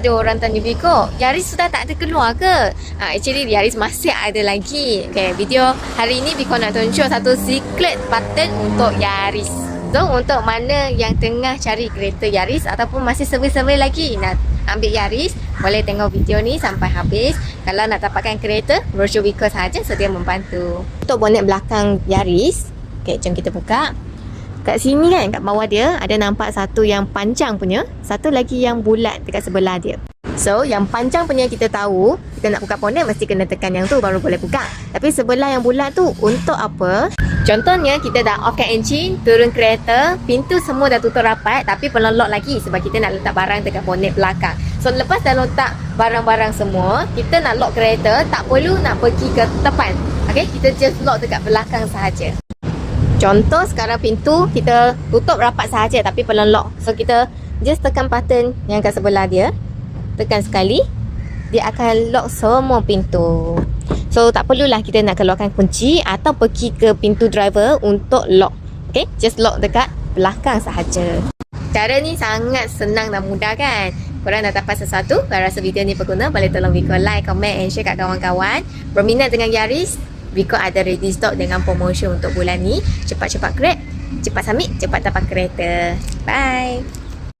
Ada orang tanya Biko, Yaris sudah tak ada keluar ke? Actually Yaris masih ada lagi. Okay, video hari ini Biko nak tunjuk satu secret button untuk Yaris. So untuk mana yang tengah cari kereta Yaris ataupun masih survey-survey lagi nak ambil Yaris, boleh tengok video ni sampai habis. Kalau nak dapatkan kereta, brochure Biko sahaja sedia membantu. Untuk bonet belakang Yaris, okay, jom kita buka. Kat sini kan, kat bawah dia ada nampak satu yang panjang punya, satu lagi yang bulat dekat sebelah dia. So, yang panjang punya kita tahu, kita nak buka bonet mesti kena tekan yang tu baru boleh buka. Tapi sebelah yang bulat tu untuk apa? Contohnya kita dah offkan enjin, turun kereta, pintu semua dah tutup rapat tapi belum lock lagi sebab kita nak letak barang dekat bonet belakang. So, lepas dah letak barang-barang semua, kita nak lock kereta, tak perlu nak pergi ke depan. Okay, kita just lock dekat belakang sahaja. Contoh sekarang pintu kita tutup rapat sahaja tapi belum lock. So kita just tekan button yang kat sebelah dia. Tekan sekali, dia akan lock semua pintu. So tak perlulah kita nak keluarkan kunci atau pergi ke pintu driver untuk lock. Okay, just lock dekat belakang sahaja. Cara ni sangat senang dan mudah kan? Korang dah dapat sesuatu? Kalau rasa video ni berguna, boleh tolong Biko like, comment and share kat kawan-kawan. Berminat dengan Yaris? Biko ada ready stock dengan promotion untuk bulan ni. Cepat-cepat grab, cepat submit, cepat dapat kereta. Bye!